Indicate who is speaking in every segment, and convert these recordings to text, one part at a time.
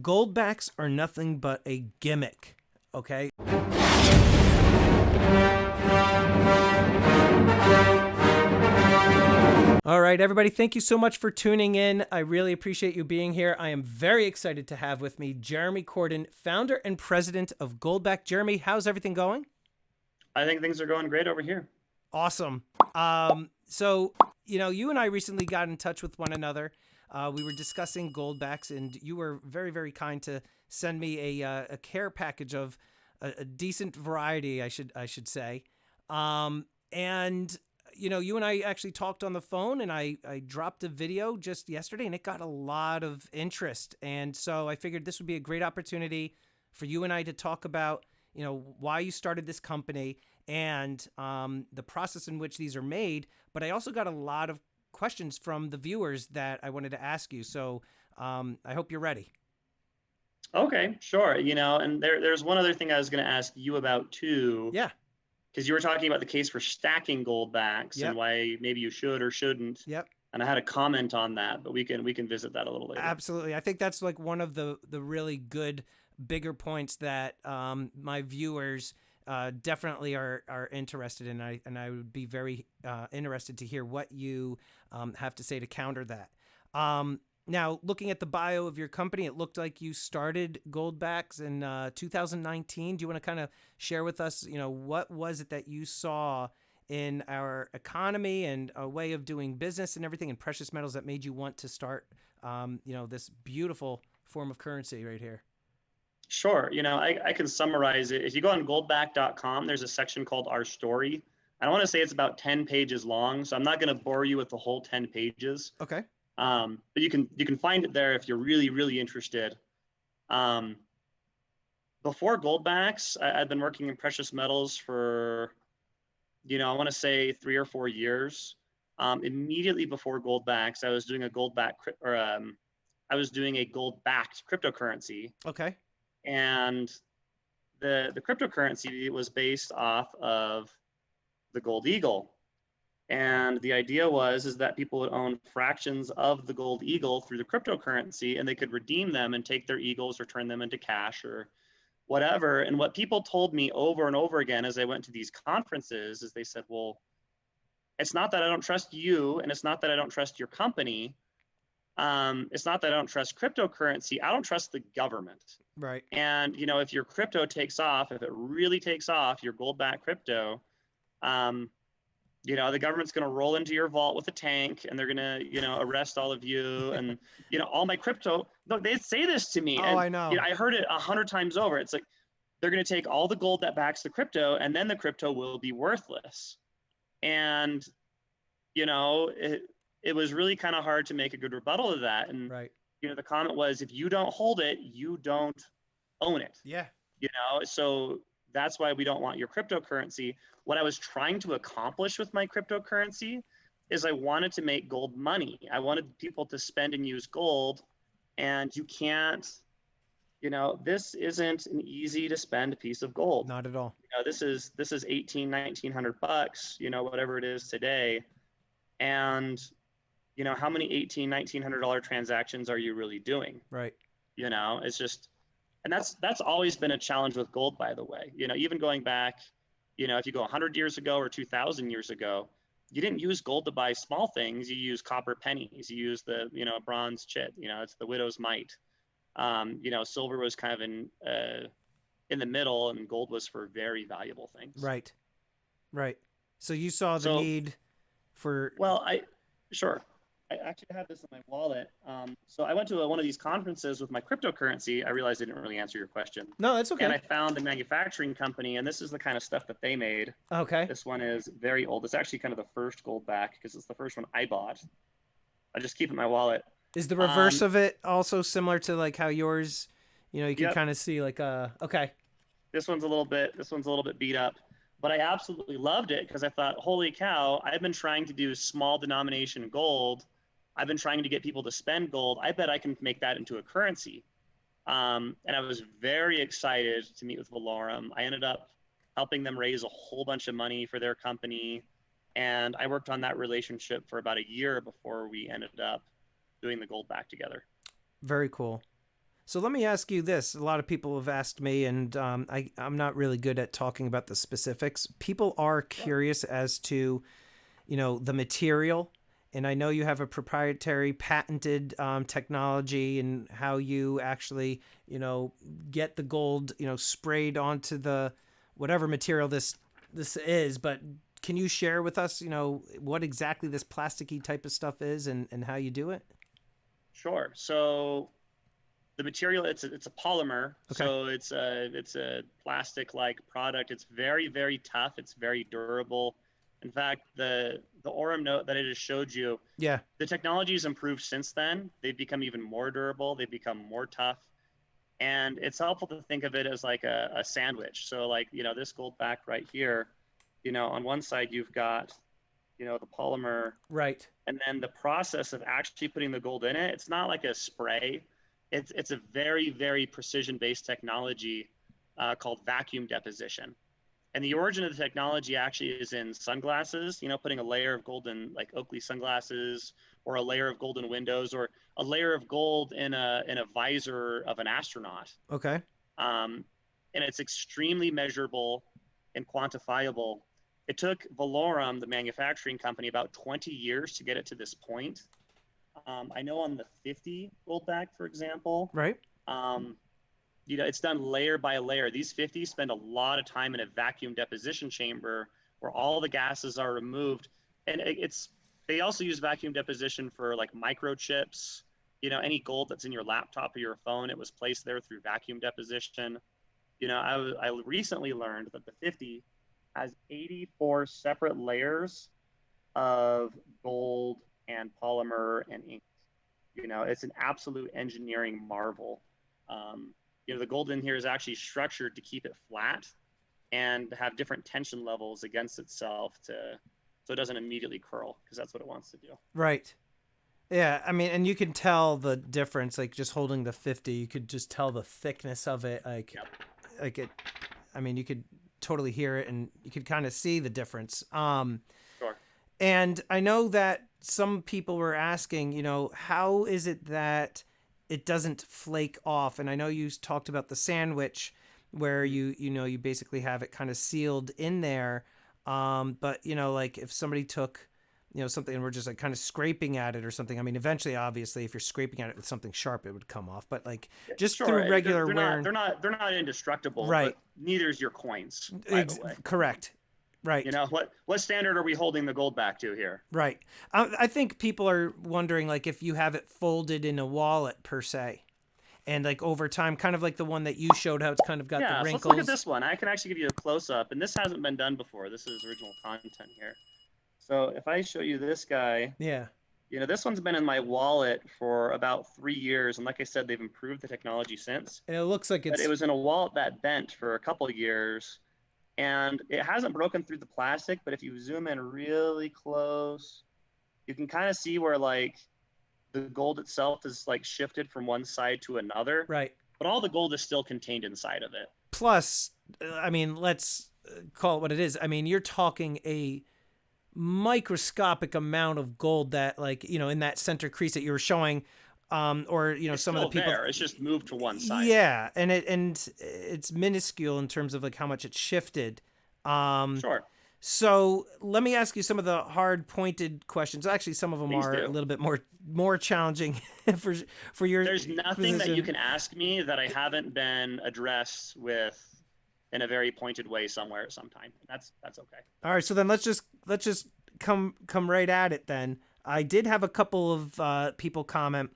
Speaker 1: Goldbacks are nothing but a gimmick, okay? All right, everybody, thank you so much for tuning in. I really appreciate you being here. I am very excited to have with me Jeremy Corden, founder and president of Goldback. Jeremy, how's everything going?
Speaker 2: I think things are going great over here.
Speaker 1: Awesome. So, you and I recently got in touch with one another. We were discussing Goldbacks, and you were very, very kind to send me a care package of a decent variety, I should say. And you and I actually talked on the phone, and I dropped a video just yesterday, and it got a lot of interest. And so I figured this would be a great opportunity for you and I to talk about, why you started this company and the process in which these are made. But I also got a lot of questions from the viewers that I wanted to ask you. So I hope you're ready.
Speaker 2: Okay, sure. And there's one other thing I was going to ask you about too,
Speaker 1: Yeah.
Speaker 2: because you were talking about the case for stacking goldbacks
Speaker 1: Yep.
Speaker 2: and why maybe you should or shouldn't.
Speaker 1: Yep.
Speaker 2: And I had a comment on that, but we can visit that a little later.
Speaker 1: Absolutely. I think that's like one of the really good bigger points that my viewers definitely are interested in. I would be very interested to hear what you have to say to counter that. Now, looking at the bio of your company, it looked like you started Goldbacks in 2019. Do you want to kind of share with us, what was it that you saw in our economy and a way of doing business and everything in precious metals that made you want to start, this beautiful form of currency right here?
Speaker 2: Sure. I can summarize it. If you go on goldback.com, there's a section called Our Story. I want to say it's about 10 pages long, so I'm not going to bore you with the whole 10 pages.
Speaker 1: Okay.
Speaker 2: But you can find it there if you're really, really interested. Before Goldbacks, I'd been working in precious metals for, I want to say 3 or 4 years. Immediately before Goldbacks, I was doing a I was doing a gold-backed cryptocurrency.
Speaker 1: Okay.
Speaker 2: And the cryptocurrency was based off of the gold eagle. And the idea is that people would own fractions of the gold eagle through the cryptocurrency, and they could redeem them and take their eagles or turn them into cash or whatever. And what people told me over and over again as I went to these conferences is they said, well, it's not that I don't trust you, and it's not that I don't trust your company. It's not that I don't trust cryptocurrency. I don't trust the government.
Speaker 1: Right.
Speaker 2: And, if your crypto takes off, if it really takes off, your gold-backed crypto, the government's going to roll into your vault with a tank, and they're going to, arrest all of you. And, all my crypto, look, they say this to me.
Speaker 1: Oh,
Speaker 2: and,
Speaker 1: I know.
Speaker 2: I heard it 100 times over. It's like, they're going to take all the gold that backs the crypto, and then the crypto will be worthless. And, it was really kind of hard to make a good rebuttal to that. And,
Speaker 1: Right.
Speaker 2: The comment was, if you don't hold it, you don't own it.
Speaker 1: Yeah.
Speaker 2: So that's why we don't want your cryptocurrency. What I was trying to accomplish with my cryptocurrency is I wanted to make gold money. I wanted people to spend and use gold, and you can't, this isn't an easy to spend piece of gold.
Speaker 1: Not at all.
Speaker 2: This is $1,800-$1,900, whatever it is today. And, how many $1,800-$1,900 transactions are you really doing?
Speaker 1: Right.
Speaker 2: It's just, and that's always been a challenge with gold, by the way. Even going back, if you go 100 years ago or 2,000 years ago, you didn't use gold to buy small things. You used copper pennies. You used the, bronze chit. It's the widow's mite. Silver was kind of in the middle, and gold was for very valuable things.
Speaker 1: Right. Right. So you saw the need for.
Speaker 2: Well, sure. I actually have this in my wallet. So I went to one of these conferences with my cryptocurrency. I realized I didn't really answer your question.
Speaker 1: No, that's okay.
Speaker 2: And I found a manufacturing company, and this is the kind of stuff that they made.
Speaker 1: Okay.
Speaker 2: This one is very old. It's actually kind of the first Goldback because it's the first one I bought. I just keep it in my wallet.
Speaker 1: Is the reverse of it also similar to like how yours, you can kind of see like okay.
Speaker 2: This one's a little bit beat up, but I absolutely loved it because I thought, holy cow, I've been trying to do small denomination gold. I've been trying to get people to spend gold. I bet I can make that into a currency. And I was very excited to meet with Valorum. I ended up helping them raise a whole bunch of money for their company. And I worked on that relationship for about a year before we ended up doing the Goldback together.
Speaker 1: Very cool. So let me ask you this. A lot of people have asked me, and I'm not really good at talking about the specifics. People are
Speaker 2: Sure.
Speaker 1: curious as to, the material. And I know you have a proprietary patented technology and how you actually, get the gold, sprayed onto the whatever material this is. But can you share with us, what exactly this plasticky type of stuff is and how you do it?
Speaker 2: Sure. So the material, it's a polymer,
Speaker 1: Okay.
Speaker 2: so it's a plastic like product. It's very, very tough. It's very durable. In fact, the Orem note that I just showed you,
Speaker 1: Yeah.
Speaker 2: the technology has improved since then. They've become even more durable. They've become more tough. And it's helpful to think of it as like a sandwich. So like, this gold back right here, on one side you've got, the polymer,
Speaker 1: Right.
Speaker 2: and then the process of actually putting the gold in it, it's not like a spray. It's a very, very precision based technology called vacuum deposition. And the origin of the technology actually is in sunglasses, putting a layer of gold in like Oakley sunglasses, or a layer of gold in windows, or a layer of gold in a visor of an astronaut.
Speaker 1: Okay.
Speaker 2: Um, and it's extremely measurable and quantifiable. It took Valorum, the manufacturing company, about 20 years to get it to this point. I know on the 50 Goldback, for example,
Speaker 1: Right.
Speaker 2: um, it's done layer by layer. These 50 spend a lot of time in a vacuum deposition chamber where all the gases are removed. And they also use vacuum deposition for like microchips, any gold that's in your laptop or your phone, it was placed there through vacuum deposition. I recently learned that the 50 has 84 separate layers of gold and polymer and ink. It's an absolute engineering marvel. Um, the gold in here is actually structured to keep it flat and have different tension levels against itself so it doesn't immediately curl, because that's what it wants to do.
Speaker 1: Right. Yeah, I mean, and you can tell the difference, like just holding the 50, you could just tell the thickness of it,
Speaker 2: Yep.
Speaker 1: like it. I mean, you could totally hear it, and you could kind of see the difference.
Speaker 2: Sure.
Speaker 1: And I know that some people were asking, how is it that it doesn't flake off? And I know you talked about the sandwich, where you basically have it kind of sealed in there. But like if somebody took something and we're just like kind of scraping at it or something. I mean, eventually, obviously, if you're scraping at it with something sharp, it would come off. But like just
Speaker 2: Sure.
Speaker 1: through regular
Speaker 2: They're
Speaker 1: wear,
Speaker 2: not they're not they're not indestructible,
Speaker 1: right?
Speaker 2: but neither is your coins, by the way.
Speaker 1: Correct. Right.
Speaker 2: What standard are we holding the gold back to here?
Speaker 1: Right. I think people are wondering like if you have it folded in a wallet per se, and like over time, kind of like the one that you showed, how it's kind of got the
Speaker 2: Yeah, so let's
Speaker 1: wrinkles.
Speaker 2: look at this one. I can actually give you a close up, and this hasn't been done before. This is original content here. So if I show you this guy,
Speaker 1: Yeah.
Speaker 2: this one's been in my wallet for about 3 years, and like I said, they've improved the technology since.
Speaker 1: And it looks like
Speaker 2: But
Speaker 1: it's
Speaker 2: it was in a wallet that bent for a couple of years, and it hasn't broken through the plastic. But if you zoom in really close, you can kind of see where like the gold itself is like shifted from one side to another,
Speaker 1: right.
Speaker 2: but all the gold is still contained inside of it.
Speaker 1: Plus, I mean, let's call it what it is. I mean, you're talking a microscopic amount of gold that like in that center crease that you were showing, or
Speaker 2: It's
Speaker 1: some of the
Speaker 2: still
Speaker 1: people
Speaker 2: there. It's just moved to one side.
Speaker 1: yeah, and it's minuscule in terms of like how much it's shifted.
Speaker 2: Sure.
Speaker 1: So let me ask you some of the hard pointed questions. Actually, some of them
Speaker 2: Please
Speaker 1: are
Speaker 2: do.
Speaker 1: a little bit more challenging for your
Speaker 2: There's nothing that
Speaker 1: position.
Speaker 2: you can ask me that I haven't been addressed with in a very pointed way somewhere at some time. That's okay.
Speaker 1: All right, so then let's just come right at it then. I did have a couple of people comment,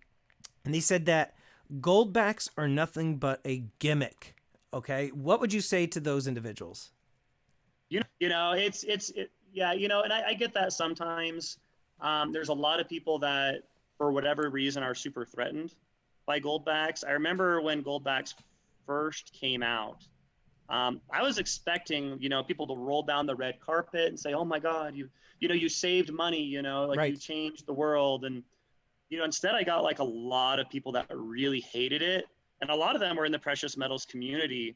Speaker 1: and they said that Goldbacks are nothing but a gimmick. Okay, what would you say to those individuals?
Speaker 2: Yeah, and I get that sometimes. There's a lot of people that, for whatever reason, are super threatened by Goldbacks. I remember when Goldbacks first came out. I was expecting, people to roll down the red carpet and say, "Oh my God, you saved money, like
Speaker 1: Right.
Speaker 2: you changed the world." And instead, I got like a lot of people that really hated it, and a lot of them were in the precious metals community.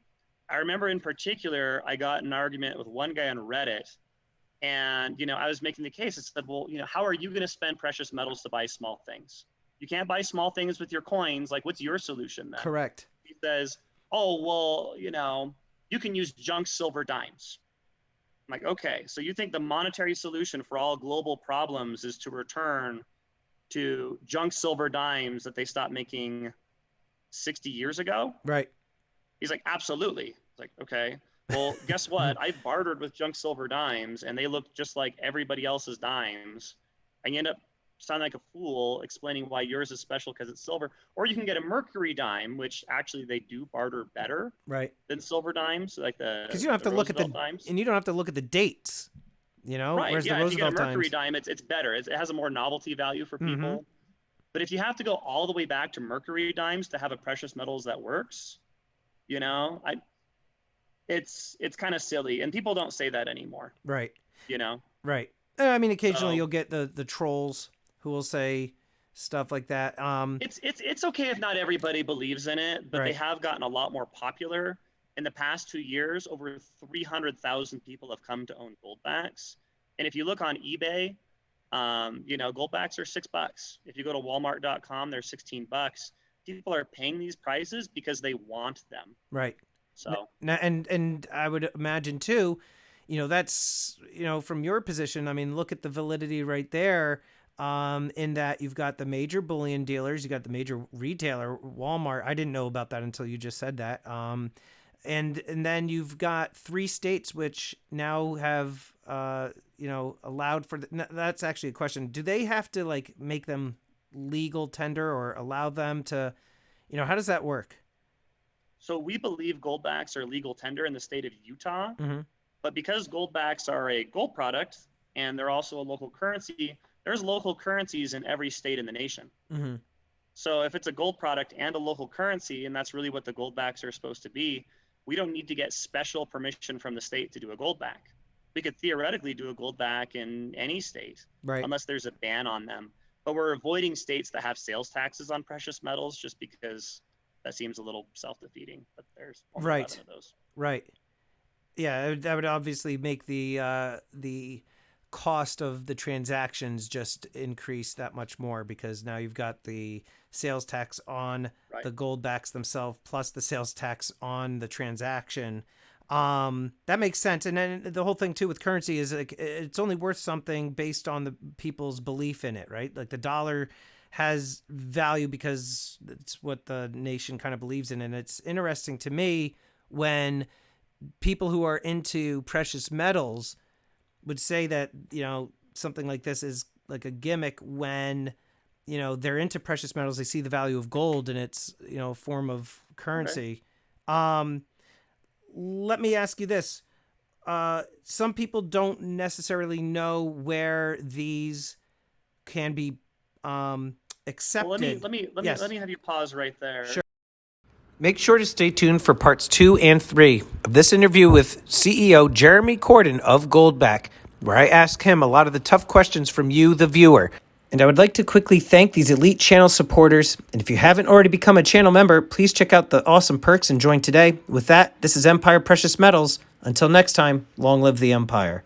Speaker 2: I remember in particular, I got an argument with one guy on Reddit, and I was making the case. I said, "Well, how are you going to spend precious metals to buy small things? You can't buy small things with your coins. Like, what's your solution then?
Speaker 1: Correct.
Speaker 2: He says, oh, well, you can use junk silver dimes. I'm like, okay, so you think the monetary solution for all global problems is to return to junk silver dimes that they stopped making 60 years ago?
Speaker 1: Right.
Speaker 2: He's like, absolutely. It's like, okay, well, guess what? I bartered with junk silver dimes and they look just like everybody else's dimes. And you end up sounding like a fool explaining why yours is special because it's silver. Or you can get a mercury dime, which actually they do barter better
Speaker 1: Right.
Speaker 2: than silver dimes, like
Speaker 1: because you don't have to look at the
Speaker 2: dimes.
Speaker 1: and you don't have to look at the dates,
Speaker 2: Right.
Speaker 1: Whereas
Speaker 2: Yeah.
Speaker 1: the
Speaker 2: If you get a
Speaker 1: Roosevelt
Speaker 2: mercury
Speaker 1: times.
Speaker 2: dime, it's better. It has a more novelty value for people. But if you have to go all the way back to mercury dimes to have a precious metals that works, it's kind of silly, and people don't say that anymore.
Speaker 1: Right.
Speaker 2: You know.
Speaker 1: Right. I mean, occasionally
Speaker 2: So-
Speaker 1: you'll get the trolls who will say stuff like that.
Speaker 2: It's okay if not everybody believes in it, but they
Speaker 1: Right.
Speaker 2: have gotten a lot more popular. In the past 2 years, over 300,000 people have come to own Goldbacks. And if you look on eBay, Goldbacks are $6. If you go to Walmart.com, they're $16. People are paying these prices because they want them.
Speaker 1: Right.
Speaker 2: So
Speaker 1: And I would imagine too, that's from your position. I mean, look at the validity right there. In that you've got the major bullion dealers, you got the major retailer, Walmart. I didn't know about that until you just said that. And then you've got 3 states which now have allowed for that's actually a question. Do they have to like make them legal tender or allow them to, how does that work?
Speaker 2: So we believe Goldbacks are legal tender in the state of Utah,
Speaker 1: Mm-hmm.
Speaker 2: but because Goldbacks are a gold product and they're also a local currency, there's local currencies in every state in the nation.
Speaker 1: Mm-hmm.
Speaker 2: So if it's a gold product and a local currency, and that's really what the Goldbacks are supposed to be, we don't need to get special permission from the state to do a Goldback. We could theoretically do a Goldback in any state,
Speaker 1: Right.
Speaker 2: unless there's a ban on them. But we're avoiding states that have sales taxes on precious metals just because that seems a little self-defeating. But there's only
Speaker 1: Right.
Speaker 2: 11 of those.
Speaker 1: Right. Yeah, that would obviously make the cost of the transactions just increase that much more because now you've got the sales tax on
Speaker 2: Right.
Speaker 1: the Goldbacks themselves plus the sales tax on the transaction. That makes sense. And then the whole thing too with currency is like it's only worth something based on the people's belief in it, right? Like the dollar has value because it's what the nation kind of believes in. And it's interesting to me when people who are into precious metals would say that, something like this is like a gimmick when, they're into precious metals. They see the value of gold and it's, a form of currency. Okay. Let me ask you this. Some people don't necessarily know where these can be accepted.
Speaker 2: Well, let me have you pause right there.
Speaker 1: Sure. Make sure to stay tuned for parts 2 and 3 of this interview with CEO Jeremy Corden of Goldback, where I ask him a lot of the tough questions from you, the viewer. And I would like to quickly thank these elite channel supporters. And if you haven't already become a channel member, please check out the awesome perks and join today. With that, this is Empire Precious Metals. Until next time, long live the Empire.